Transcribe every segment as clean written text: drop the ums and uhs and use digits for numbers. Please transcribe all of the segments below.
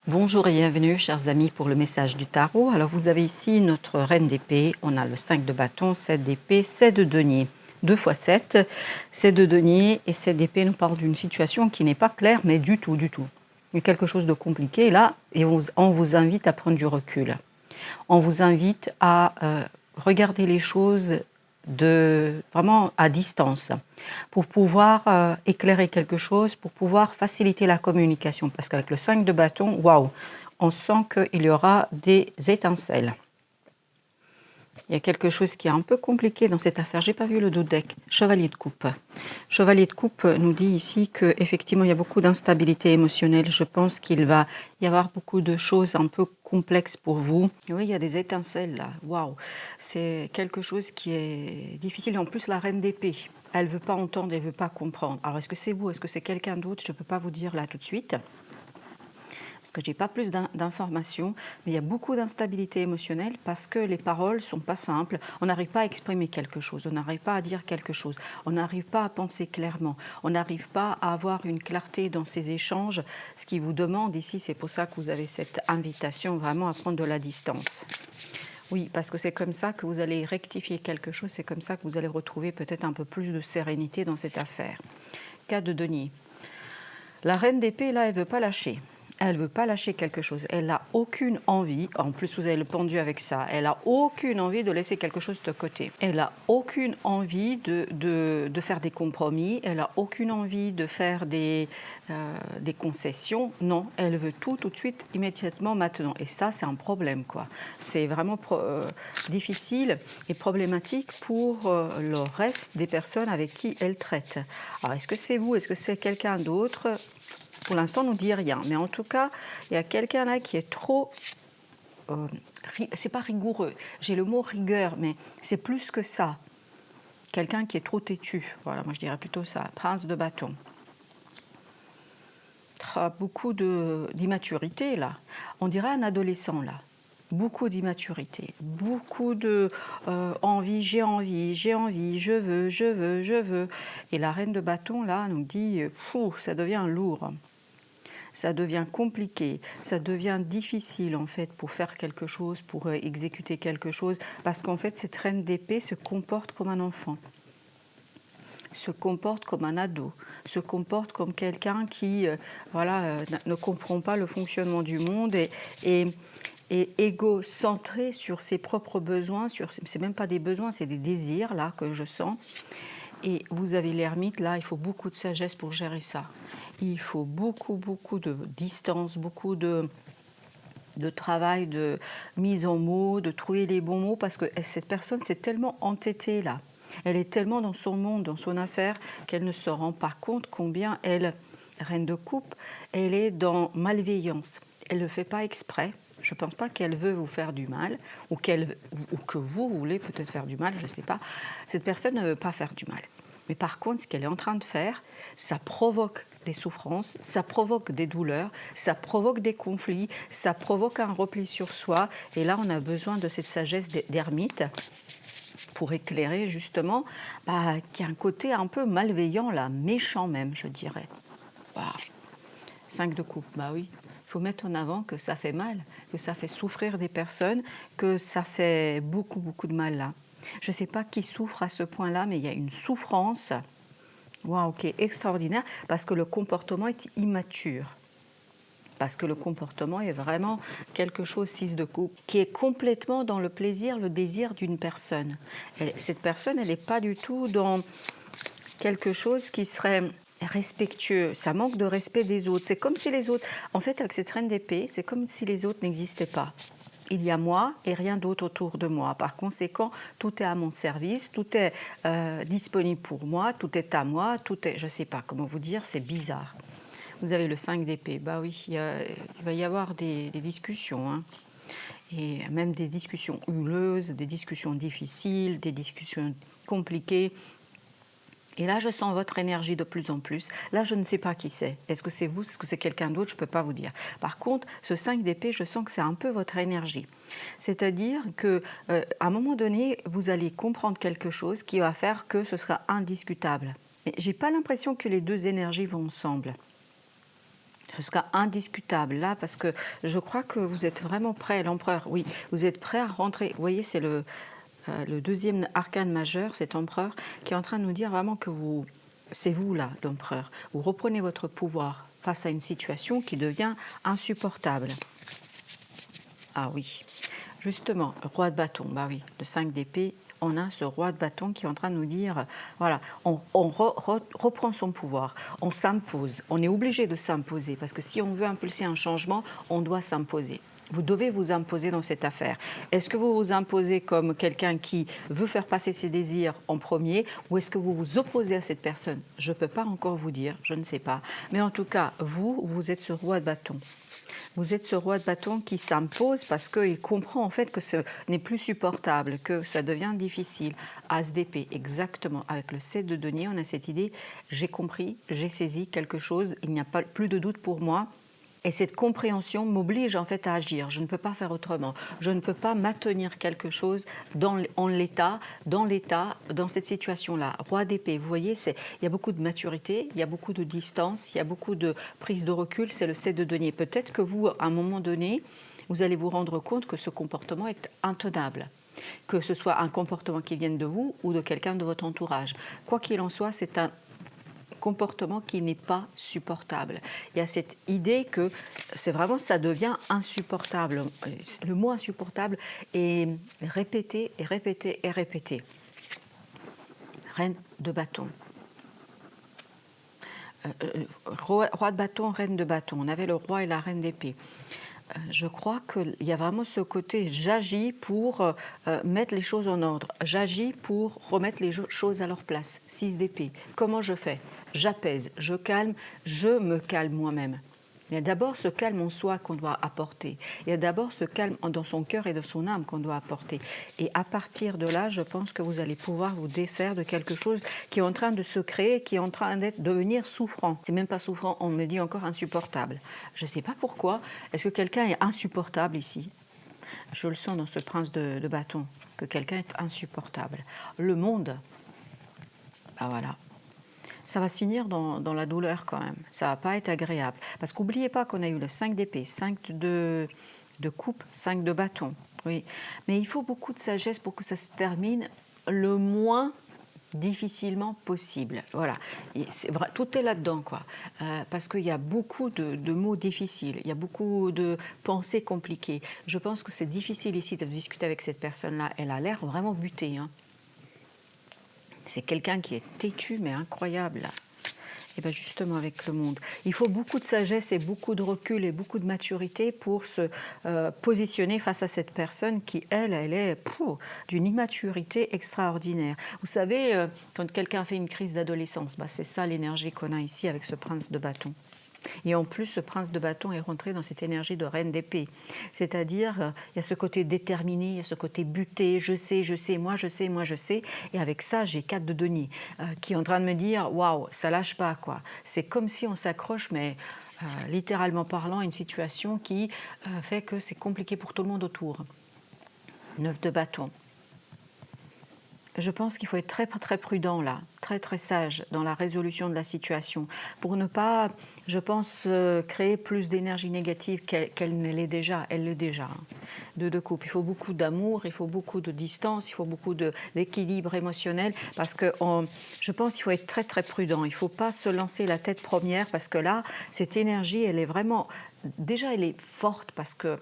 Bonjour et bienvenue, chers amis, pour le message du tarot. Alors, vous avez ici notre reine d'épée. On a le 5 de bâton, 7 d'épée, 7 de denier. 2 x 7, 7 de denier et 7 d'épée nous parle d'une situation qui n'est pas claire, mais du tout, du tout. Il y a quelque chose de compliqué là et on vous invite à prendre du recul. On vous invite à regarder les choses vraiment à distance pour pouvoir éclairer quelque chose, pour pouvoir faciliter la communication. Parce qu'avec le 5 de bâton, waouh, on sent qu'il y aura des étincelles. Il y a quelque chose qui est un peu compliqué dans cette affaire. J'ai pas vu le dos de deck. Chevalier de coupe. Chevalier de coupe nous dit ici qu'effectivement il y a beaucoup d'instabilité émotionnelle. Je pense qu'il va y avoir beaucoup de choses un peu complexes pour vous. Et oui, il y a des étincelles là. Waouh, c'est quelque chose qui est difficile. En plus, la reine d'épée, elle veut pas entendre, elle veut pas comprendre. Alors, est-ce que c'est vous, est-ce que c'est quelqu'un d'autre? Je peux pas vous dire là tout de suite, parce que j'ai pas plus d'informations, mais il y a beaucoup d'instabilité émotionnelle parce que les paroles sont pas simples. On n'arrive pas à exprimer quelque chose, on n'arrive pas à dire quelque chose, on n'arrive pas à penser clairement, on n'arrive pas à avoir une clarté dans ces échanges. Ce qui vous demande ici, c'est pour ça que vous avez cette invitation vraiment à prendre de la distance. Oui, parce que c'est comme ça que vous allez rectifier quelque chose, c'est comme ça que vous allez retrouver peut-être un peu plus de sérénité dans cette affaire. 4 de denier. La reine d'épée, là, elle ne veut pas lâcher. Elle ne veut pas lâcher quelque chose. Elle n'a aucune envie, en plus vous avez le pendu avec ça, elle n'a aucune envie de laisser quelque chose de côté. Elle n'a aucune envie de faire des compromis, elle n'a aucune envie de faire des concessions. Non, elle veut tout de suite, immédiatement, maintenant. Et ça, c'est un problème, quoi. C'est vraiment difficile et problématique pour le reste des personnes avec qui elle traite. Alors, est-ce que c'est vous, est-ce que c'est quelqu'un d'autre? Pour l'instant, on ne dit rien. Mais en tout cas, il y a quelqu'un là qui est trop... c'est pas rigoureux. J'ai le mot rigueur, mais c'est plus que ça. Quelqu'un qui est trop têtu. Voilà, moi je dirais plutôt ça. Prince de bâton. Beaucoup d'immaturité là. On dirait un adolescent là. Beaucoup d'immaturité, beaucoup de envie, j'ai envie, je veux, je veux, je veux. Et la reine de bâton là nous dit, ça devient lourd. Ça devient compliqué, ça devient difficile en fait pour faire quelque chose, pour exécuter quelque chose, parce qu'en fait cette reine d'épée se comporte comme un enfant, se comporte comme un ado, se comporte comme quelqu'un qui ne comprend pas le fonctionnement du monde et égocentré sur ses propres besoins, c'est même pas des besoins, c'est des désirs là que je sens. Et vous avez l'ermite, là, il faut beaucoup de sagesse pour gérer ça. Il faut beaucoup de distance, beaucoup de travail, de mise en mots, de trouver les bons mots, parce que cette personne s'est tellement entêtée là. Elle est tellement dans son monde, dans son affaire, qu'elle ne se rend pas compte combien elle, reine de coupe, elle est dans malveillance. Elle ne le fait pas exprès. Je ne pense pas qu'elle veut vous faire du mal, ou que vous voulez peut-être faire du mal, je ne sais pas. Cette personne ne veut pas faire du mal. Mais par contre, ce qu'elle est en train de faire, ça provoque des souffrances, ça provoque des douleurs, ça provoque des conflits, ça provoque un repli sur soi. Et là, on a besoin de cette sagesse d'ermite pour éclairer justement qu'il y a un côté un peu malveillant, là, méchant même, je dirais. Wow. 5 de coupe, bah oui. Il faut mettre en avant que ça fait mal, que ça fait souffrir des personnes, que ça fait beaucoup de mal là. Je ne sais pas qui souffre à ce point-là, mais il y a une souffrance qui est extraordinaire parce que le comportement est immature. Parce que le comportement est vraiment quelque chose, 6 de coupe, qui est complètement dans le plaisir, le désir d'une personne. Cette personne, elle n'est pas du tout dans quelque chose qui serait respectueux, ça manque de respect des autres. C'est comme si les autres, en fait avec cette reine d'épée, c'est comme si les autres n'existaient pas. Il y a moi et rien d'autre autour de moi. Par conséquent, tout est à mon service, tout est disponible pour moi, tout est à moi, tout est, je ne sais pas comment vous dire, c'est bizarre. Vous avez le 5 d'épée, bah oui, il va y avoir des discussions, hein. Et même des discussions houleuses, des discussions difficiles, des discussions compliquées. Et là, je sens votre énergie de plus en plus. Là, je ne sais pas qui c'est. Est-ce que c'est vous? Est-ce que c'est quelqu'un d'autre? Je ne peux pas vous dire. Par contre, ce 5 d'épée, je sens que c'est un peu votre énergie. C'est-à-dire qu'à un moment donné, vous allez comprendre quelque chose qui va faire que ce sera indiscutable. Je n'ai pas l'impression que les deux énergies vont ensemble. Ce sera indiscutable là parce que je crois que vous êtes vraiment prêt, l'empereur, oui, vous êtes prêt à rentrer. Vous voyez, c'est le deuxième arcane majeur, cet empereur, qui est en train de nous dire vraiment que c'est vous là, l'empereur. Vous reprenez votre pouvoir face à une situation qui devient insupportable. Ah oui, justement, le roi de bâton, bah oui, le 5 d'épée, on a ce roi de bâton qui est en train de nous dire, voilà, on reprend son pouvoir, on s'impose, on est obligé de s'imposer, parce que si on veut impulser un changement, on doit s'imposer. Vous devez vous imposer dans cette affaire. Est-ce que vous vous imposez comme quelqu'un qui veut faire passer ses désirs en premier ou est-ce que vous vous opposez à cette personne? Je ne peux pas encore vous dire, je ne sais pas. Mais en tout cas, vous êtes ce roi de bâton. Vous êtes ce roi de bâton qui s'impose parce qu'il comprend en fait que ce n'est plus supportable, que ça devient difficile. As d'épée, exactement. Avec le 7 de denier, on a cette idée, j'ai compris, j'ai saisi quelque chose, il n'y a pas plus de doute pour moi. Et cette compréhension m'oblige en fait à agir. Je ne peux pas faire autrement. Je ne peux pas maintenir quelque chose dans l'état, dans cette situation-là. Roi d'épée, vous voyez, il y a beaucoup de maturité, il y a beaucoup de distance, il y a beaucoup de prise de recul. C'est le 7 de denier. Peut-être que vous, à un moment donné, vous allez vous rendre compte que ce comportement est intenable. Que ce soit un comportement qui vienne de vous ou de quelqu'un de votre entourage. Quoi qu'il en soit, c'est un comportement qui n'est pas supportable. Il y a cette idée que c'est vraiment, ça devient insupportable. Le mot insupportable est répété et répété et répété. Reine de bâton. Roi de bâton, reine de bâton. On avait le roi et la reine d'épée. Je crois qu'il y a vraiment ce côté, j'agis pour mettre les choses en ordre. J'agis pour remettre les choses à leur place. 6 d'épée. Comment je fais? J'apaise, je calme, je me calme moi-même. Il y a d'abord ce calme en soi qu'on doit apporter. Il y a d'abord ce calme dans son cœur et dans son âme qu'on doit apporter. Et à partir de là, je pense que vous allez pouvoir vous défaire de quelque chose qui est en train de se créer, qui est en train de devenir souffrant. C'est même pas souffrant, on me dit encore insupportable. Je ne sais pas pourquoi. Est-ce que quelqu'un est insupportable ici? Je le sens dans ce prince de bâton, que quelqu'un est insupportable. Le monde, ben voilà. Ça va se finir dans la douleur quand même. Ça ne va pas être agréable. Parce qu'oubliez pas qu'on a eu le 5 d'épée, 5 de coupe, 5 de bâton. Oui. Mais il faut beaucoup de sagesse pour que ça se termine le moins difficilement possible. Voilà. Tout est là-dedans, quoi. Parce qu'il y a beaucoup de mots difficiles, il y a beaucoup de pensées compliquées. Je pense que c'est difficile ici de discuter avec cette personne-là. Elle a l'air vraiment butée, hein. C'est quelqu'un qui est têtu, mais incroyable. Et bien justement avec le monde. Il faut beaucoup de sagesse et beaucoup de recul et beaucoup de maturité pour se positionner face à cette personne qui, elle est d'une immaturité extraordinaire. Vous savez, quand quelqu'un fait une crise d'adolescence, c'est ça l'énergie qu'on a ici avec ce prince de bâton. Et en plus, ce prince de bâton est rentré dans cette énergie de reine d'épée. C'est-à-dire, il y a ce côté déterminé, il y a ce côté buté, je sais, moi je sais. Et avec ça, j'ai 4 de denier qui est en train de me dire, waouh, ça lâche pas, quoi. C'est comme si on s'accroche, mais littéralement parlant, à une situation qui fait que c'est compliqué pour tout le monde autour. 9 de bâton. Je pense qu'il faut être très, très prudent là, très, très sage dans la résolution de la situation pour ne pas, je pense, créer plus d'énergie négative qu'elle ne l'est déjà. Elle l'est déjà. 2 de coupe. Il faut beaucoup d'amour, il faut beaucoup de distance, il faut beaucoup d'équilibre émotionnel parce que je pense qu'il faut être très, très prudent. Il ne faut pas se lancer la tête première parce que là, cette énergie, elle est vraiment... Déjà, elle est forte parce que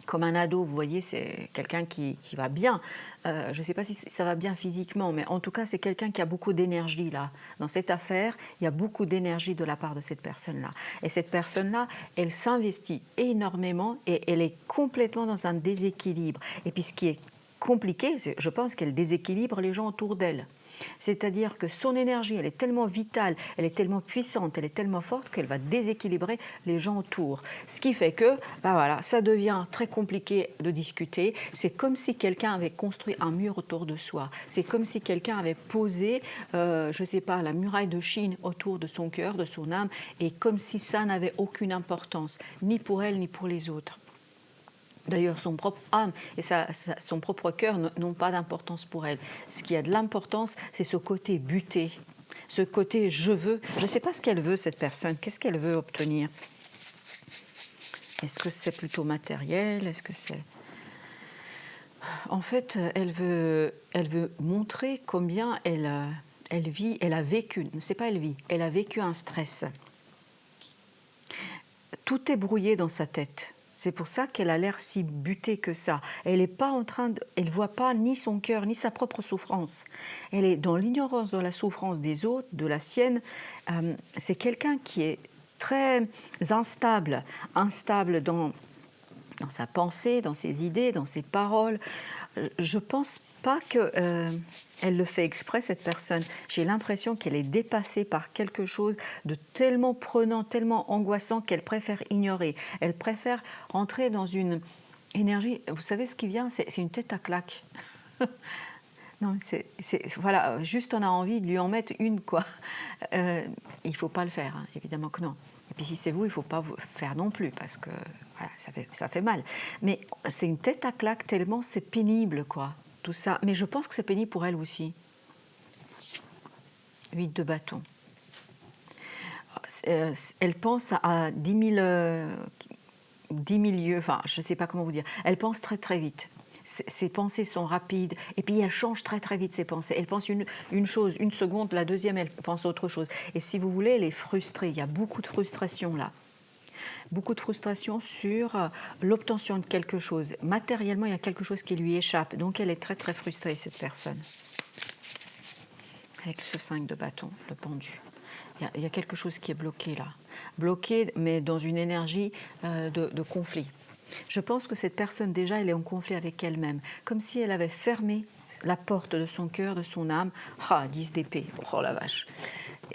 comme un ado, vous voyez, c'est quelqu'un qui va bien. Je ne sais pas si ça va bien physiquement, mais en tout cas, c'est quelqu'un qui a beaucoup d'énergie là. Dans cette affaire, il y a beaucoup d'énergie de la part de cette personne-là. Et cette personne-là, elle s'investit énormément et elle est complètement dans un déséquilibre. Et puis ce qui est compliqué, je pense qu'elle déséquilibre les gens autour d'elle. C'est-à-dire que son énergie, elle est tellement vitale, elle est tellement puissante, elle est tellement forte qu'elle va déséquilibrer les gens autour. Ce qui fait que, voilà, ça devient très compliqué de discuter. C'est comme si quelqu'un avait construit un mur autour de soi. C'est comme si quelqu'un avait posé, je ne sais pas, la muraille de Chine autour de son cœur, de son âme, et comme si ça n'avait aucune importance, ni pour elle, ni pour les autres. D'ailleurs, son propre âme et son propre cœur n'ont pas d'importance pour elle. Ce qui a de l'importance, c'est ce côté buté. Ce côté je veux, je ne sais pas ce qu'elle veut cette personne, qu'est-ce qu'elle veut obtenir? Est-ce que c'est plutôt matériel? Est-ce que c'est... En fait, elle veut montrer combien elle vit, elle a vécu, c'est pas elle vit, elle a vécu un stress. Tout est brouillé dans sa tête. C'est pour ça qu'elle a l'air si butée que ça. Elle est pas en train de, elle voit pas ni son cœur ni sa propre souffrance. Elle est dans l'ignorance de la souffrance des autres, de la sienne. C'est quelqu'un qui est très instable dans sa pensée, dans ses idées, dans ses paroles. Je ne pense pas qu'elle le fait exprès, cette personne. J'ai l'impression qu'elle est dépassée par quelque chose de tellement prenant, tellement angoissant qu'elle préfère ignorer. Elle préfère entrer dans une énergie... Vous savez ce qui vient? C'est une tête à claque. Non, voilà, juste on a envie de lui en mettre une, quoi. Il ne faut pas le faire, hein, évidemment que non. Et puis si c'est vous, il ne faut pas vous faire non plus, parce que voilà, ça fait mal. Mais c'est une tête à claque tellement c'est pénible, quoi, tout ça. Mais je pense que c'est pénible pour elle aussi. 8 de bâton. Elle pense à 10 000 lieues, enfin, je ne sais pas comment vous dire. Elle pense très très vite. Ses pensées sont rapides et puis elle change très très vite ses pensées. Elle pense une chose, une seconde, la deuxième elle pense autre chose. Et si vous voulez, elle est frustrée. Il y a beaucoup de frustration là. Beaucoup de frustration sur l'obtention de quelque chose. Matériellement, il y a quelque chose qui lui échappe. Donc elle est très très frustrée, cette personne. Avec ce 5 de bâton, le pendu. Il y a quelque chose qui est bloqué là. Bloqué, mais dans une énergie de conflit. Je pense que cette personne, déjà, elle est en conflit avec elle-même. Comme si elle avait fermé la porte de son cœur, de son âme. 10 d'épée. Oh la vache.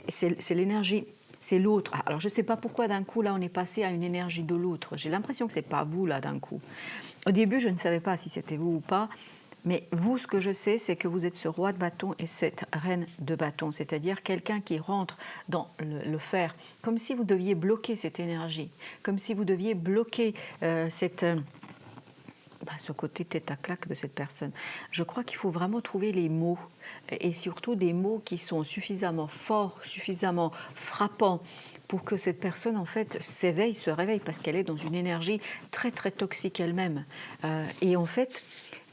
C'est l'énergie, c'est l'autre. Alors, je ne sais pas pourquoi, d'un coup, là, on est passé à une énergie de l'autre. J'ai l'impression que ce n'est pas vous, là, d'un coup. Au début, je ne savais pas si c'était vous ou pas. Mais vous, ce que je sais, c'est que vous êtes ce roi de bâton et cette reine de bâton, c'est-à-dire quelqu'un qui rentre dans le fer, comme si vous deviez bloquer cette énergie, comme si vous deviez bloquer ce côté tête à claque de cette personne. Je crois qu'il faut vraiment trouver les mots, et surtout des mots qui sont suffisamment forts, suffisamment frappants, pour que cette personne, en fait, se réveille, parce qu'elle est dans une énergie très, très toxique elle-même. Et en fait,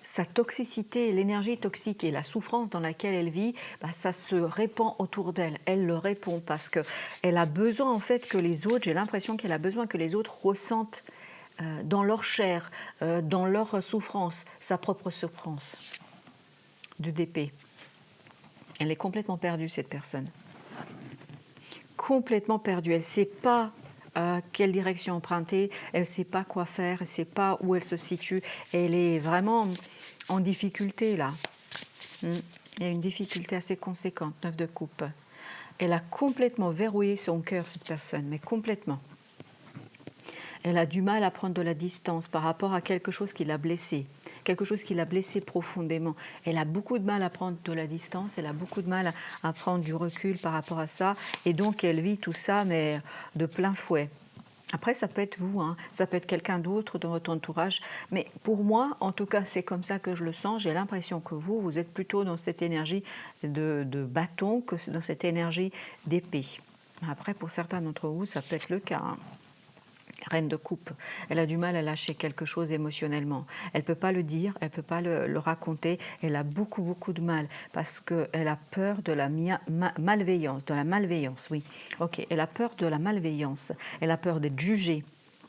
sa toxicité, l'énergie toxique et la souffrance dans laquelle elle vit, ça se répand autour d'elle. Elle le répond parce qu'elle a besoin, en fait, que les autres, j'ai l'impression qu'elle a besoin que les autres ressentent dans leur chair, dans leur souffrance, sa propre souffrance. De d'épée. Elle est complètement perdue, cette personne. Complètement perdue. Elle ne sait pas quelle direction emprunter, elle ne sait pas quoi faire, elle ne sait pas où elle se situe. Elle est vraiment en difficulté là. Il y a une difficulté assez conséquente, 9 de coupe. Elle a complètement verrouillé son cœur, cette personne, mais complètement. Elle a du mal à prendre de la distance par rapport à quelque chose qui l'a blessée, quelque chose qui l'a blessée profondément. Elle a beaucoup de mal à prendre de la distance, elle a beaucoup de mal à prendre du recul par rapport à ça, et donc elle vit tout ça, mais de plein fouet. Après, ça peut être vous, hein. Ça peut être quelqu'un d'autre dans votre entourage, mais pour moi, en tout cas, c'est comme ça que je le sens. J'ai l'impression que vous êtes plutôt dans cette énergie de bâton que dans cette énergie d'épée. Après, pour certains d'entre vous, ça peut être le cas, hein. Reine de coupe, elle a du mal à lâcher quelque chose émotionnellement. Elle ne peut pas le dire, elle ne peut pas le raconter. Elle a beaucoup, beaucoup de mal parce qu'elle a peur de la malveillance, oui. Ok, elle a peur de la malveillance, elle a peur d'être jugée.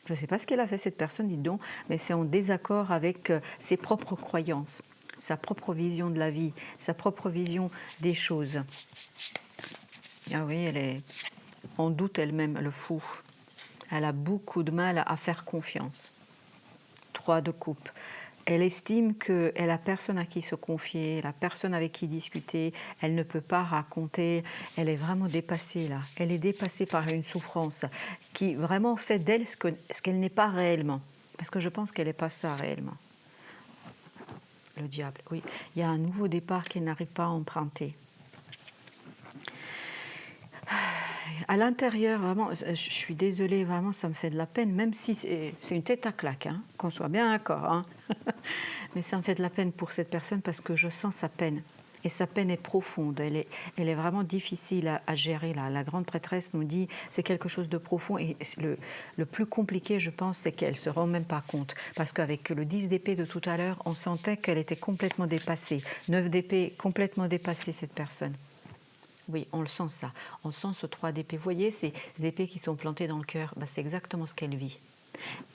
Je ne sais pas ce qu'elle a fait, cette personne, dites donc, mais c'est en désaccord avec ses propres croyances, sa propre vision de la vie, sa propre vision des choses. Ah oui, elle est en doute elle-même, le fou. Elle a beaucoup de mal à faire confiance. 3 de coupe. Elle estime qu'elle n'a personne à qui se confier, elle n'a personne avec qui discuter, elle ne peut pas raconter, elle est vraiment dépassée là. Elle est dépassée par une souffrance qui vraiment fait d'elle ce qu'elle n'est pas réellement. Parce que je pense qu'elle n'est pas ça réellement. Le diable, oui. Il y a un nouveau départ qu'elle n'arrive pas à emprunter. À l'intérieur, vraiment, je suis désolée, vraiment, ça me fait de la peine, même si c'est une tête à claque, hein, qu'on soit bien d'accord. Hein. Mais ça me fait de la peine pour cette personne parce que je sens sa peine. et sa peine est profonde, elle est vraiment difficile à gérer. Là. La grande prêtresse nous dit c'est quelque chose de profond et le plus compliqué, je pense, c'est qu'elle ne se rend même pas compte. Parce qu'avec le 10 d'épée de tout à l'heure, on sentait qu'elle était complètement dépassée. 9 d'épée, complètement dépassée cette personne. Oui, on le sent ça. On sent ce 3 d'épée. Vous voyez ces épées qui sont plantées dans le cœur, c'est exactement ce qu'elle vit.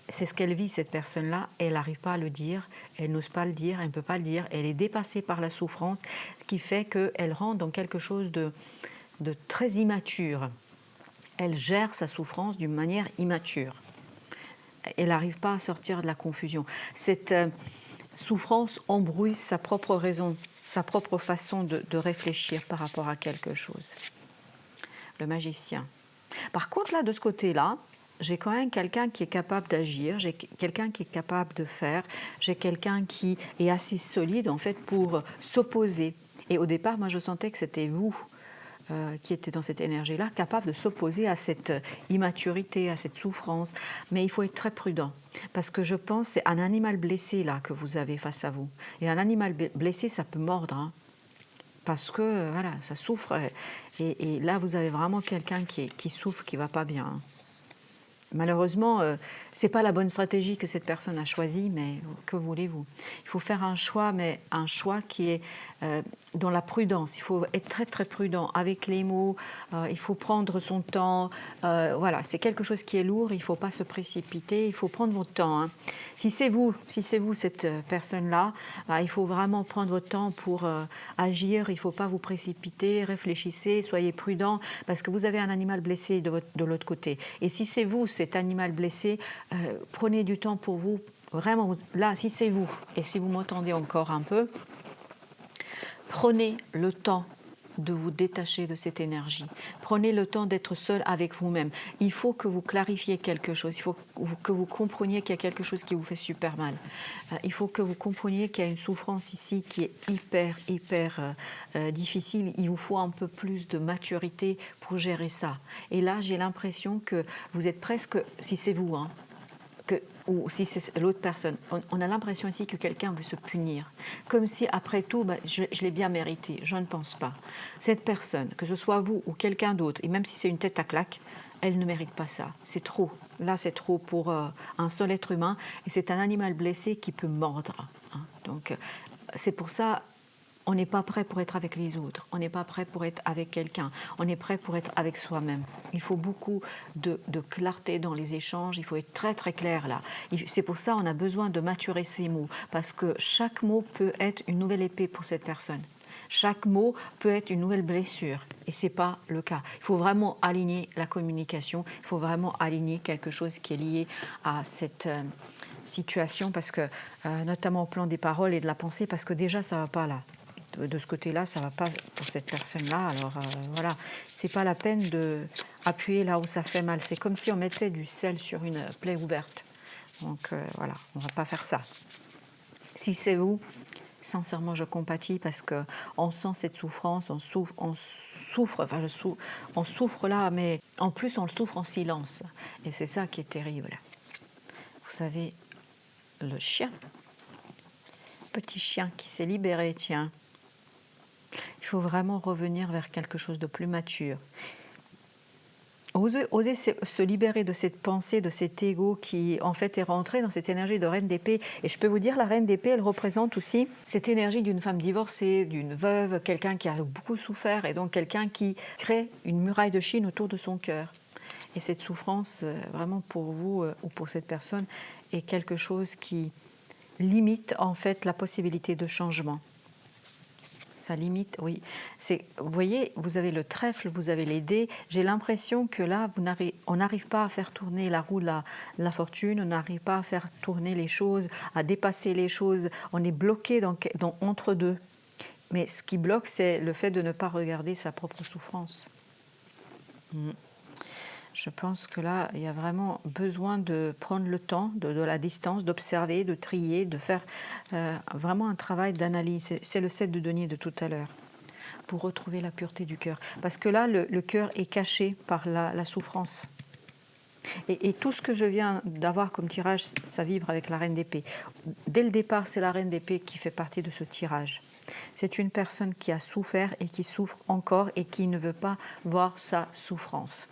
C'est ce qu'elle vit, cette personne-là. Elle n'arrive pas à le dire, elle n'ose pas le dire, elle ne peut pas le dire. Elle est dépassée par la souffrance, ce qui fait qu'elle rentre dans quelque chose de très immature. Elle gère sa souffrance d'une manière immature. Elle n'arrive pas à sortir de la confusion. Cette souffrance embrouille sa propre raison, sa propre façon de réfléchir par rapport à quelque chose. Le magicien. Par contre, là, de ce côté-là, j'ai quand même quelqu'un qui est capable d'agir, j'ai quelqu'un qui est capable de faire, j'ai quelqu'un qui est assez solide en fait pour s'opposer. Et au départ, moi je sentais que c'était vous qui étiez dans cette énergie-là, capable de s'opposer à cette immaturité, à cette souffrance. Mais il faut être très prudent, parce que je pense que c'est un animal blessé là que vous avez face à vous. Et un animal blessé, ça peut mordre, hein, parce que voilà, ça souffre. Et là, vous avez vraiment quelqu'un qui souffre, qui ne va pas bien. Hein. Malheureusement, ce n'est pas la bonne stratégie que cette personne a choisie, mais que voulez-vous? Il faut faire un choix, mais un choix qui est dans la prudence. Il faut être très très prudent avec les mots, il faut prendre son temps. Voilà, c'est quelque chose qui est lourd, il ne faut pas se précipiter, il faut prendre votre temps. Hein. Si c'est vous cette personne-là, il faut vraiment prendre votre temps pour agir, il ne faut pas vous précipiter, réfléchissez, soyez prudent, parce que vous avez un animal blessé de l'autre côté. Et si c'est vous, cet animal blessé, prenez du temps pour vous. Vraiment, là, si c'est vous, et si vous m'entendez encore un peu, prenez le temps de vous détacher de cette énergie. Prenez le temps d'être seul avec vous-même. Il faut que vous clarifiez quelque chose. Il faut que vous compreniez qu'il y a quelque chose qui vous fait super mal. Il faut que vous compreniez qu'il y a une souffrance ici qui est hyper difficile. Il vous faut un peu plus de maturité pour gérer ça. Et là, j'ai l'impression que vous êtes presque, si c'est vous, hein, ou si c'est l'autre personne, on a l'impression ici que quelqu'un veut se punir. Comme si, après tout, je l'ai bien mérité. Je ne pense pas. Cette personne, que ce soit vous ou quelqu'un d'autre, et même si c'est une tête à claque, elle ne mérite pas ça. C'est trop. Là, c'est trop pour un seul être humain. Et c'est un animal blessé qui peut mordre. Hein. Donc, c'est pour ça... On n'est pas prêt pour être avec les autres, on n'est pas prêt pour être avec quelqu'un, on est prêt pour être avec soi-même. Il faut beaucoup de clarté dans les échanges, il faut être très très clair là. C'est pour ça qu'on a besoin de maturer ces mots, parce que chaque mot peut être une nouvelle épée pour cette personne. Chaque mot peut être une nouvelle blessure, et ce n'est pas le cas. Il faut vraiment aligner la communication, il faut vraiment aligner quelque chose qui est lié à cette... situation, parce que notamment au plan des paroles et de la pensée, parce que déjà ça ne va pas là. De ce côté-là, ça ne va pas pour cette personne-là. Alors voilà, c'est pas la peine d'appuyer là où ça fait mal. C'est comme si on mettait du sel sur une plaie ouverte. Donc voilà, on ne va pas faire ça. Si c'est vous, sincèrement, je compatis parce qu'on sent cette souffrance, on souffre là, mais en plus on le souffre en silence. Et c'est ça qui est terrible. Vous savez, le chien, petit chien qui s'est libéré, tiens. Il faut vraiment revenir vers quelque chose de plus mature. Oser se libérer de cette pensée, de cet ego qui en fait est rentré dans cette énergie de reine d'épée. Et je peux vous dire, la reine d'épée, elle représente aussi cette énergie d'une femme divorcée, d'une veuve, quelqu'un qui a beaucoup souffert et donc quelqu'un qui crée une muraille de Chine autour de son cœur. Et cette souffrance, vraiment pour vous ou pour cette personne, est quelque chose qui limite en fait la possibilité de changement. Ça limite, oui. Vous voyez, vous avez le trèfle, vous avez les dés. J'ai l'impression que là, on n'arrive pas à faire tourner la roue de la fortune, on n'arrive pas à faire tourner les choses, à dépasser les choses. On est bloqué entre deux. Mais ce qui bloque, c'est le fait de ne pas regarder sa propre souffrance. Je pense que là, il y a vraiment besoin de prendre le temps, de la distance, d'observer, de trier, de faire vraiment un travail d'analyse. C'est le 7 de denier de tout à l'heure, pour retrouver la pureté du cœur. Parce que là, le cœur est caché par la souffrance. Et tout ce que je viens d'avoir comme tirage, ça vibre avec la reine d'épée. Dès le départ, c'est la reine d'épée qui fait partie de ce tirage. C'est une personne qui a souffert et qui souffre encore et qui ne veut pas voir sa souffrance.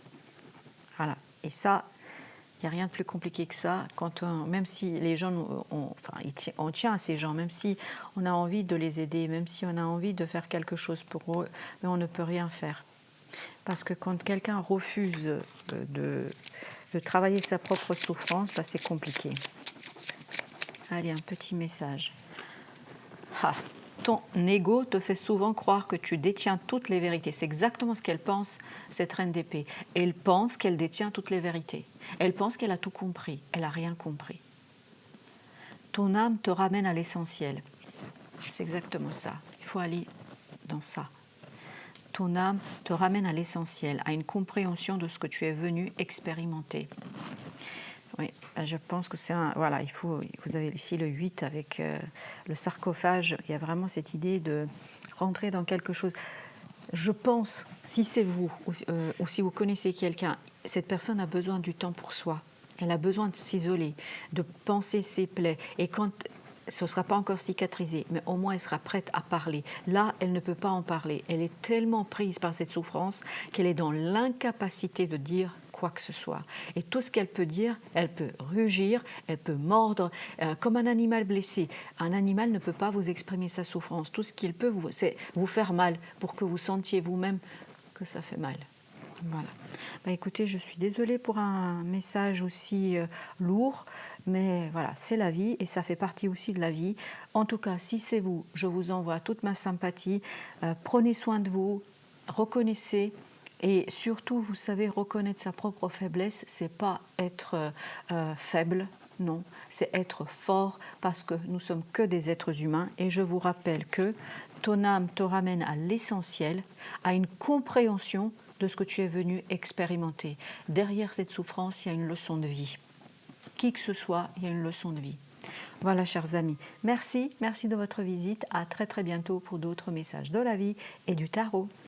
Voilà. Et ça, il n'y a rien de plus compliqué que ça. Même si les gens, on tient à ces gens, même si on a envie de les aider, même si on a envie de faire quelque chose pour eux, mais on ne peut rien faire. Parce que quand quelqu'un refuse de travailler sa propre souffrance, c'est compliqué. Allez, un petit message. Ton ego te fait souvent croire que tu détiens toutes les vérités. C'est exactement ce qu'elle pense, cette reine d'épée. Elle pense qu'elle détient toutes les vérités. Elle pense qu'elle a tout compris. Elle n'a rien compris. Ton âme te ramène à l'essentiel. C'est exactement ça. Il faut aller dans ça. Ton âme te ramène à l'essentiel, à une compréhension de ce que tu es venu expérimenter. Oui, je pense que c'est un... Voilà, vous avez ici le 8 avec le sarcophage. Il y a vraiment cette idée de rentrer dans quelque chose. Je pense, si c'est vous ou si vous connaissez quelqu'un, cette personne a besoin du temps pour soi. Elle a besoin de s'isoler, de penser ses plaies. Et quand ce ne sera pas encore cicatrisé, mais au moins elle sera prête à parler. Là, elle ne peut pas en parler. Elle est tellement prise par cette souffrance qu'elle est dans l'incapacité de dire quoi que ce soit. Et tout ce qu'elle peut dire, elle peut rugir, elle peut mordre, comme un animal blessé. Un animal ne peut pas vous exprimer sa souffrance. Tout ce qu'il peut, c'est vous faire mal pour que vous sentiez vous-même que ça fait mal. Voilà. Écoutez, je suis désolée pour un message aussi lourd, mais voilà, c'est la vie et ça fait partie aussi de la vie. En tout cas, si c'est vous, je vous envoie toute ma sympathie. Prenez soin de vous, reconnaissez. Et surtout, vous savez, reconnaître sa propre faiblesse, c'est pas être faible, non, c'est être fort parce que nous sommes que des êtres humains. Et je vous rappelle que ton âme te ramène à l'essentiel, à une compréhension de ce que tu es venu expérimenter. Derrière cette souffrance, il y a une leçon de vie. Qui que ce soit, il y a une leçon de vie. Voilà, chers amis. Merci de votre visite. À très très bientôt pour d'autres messages de la vie et du tarot.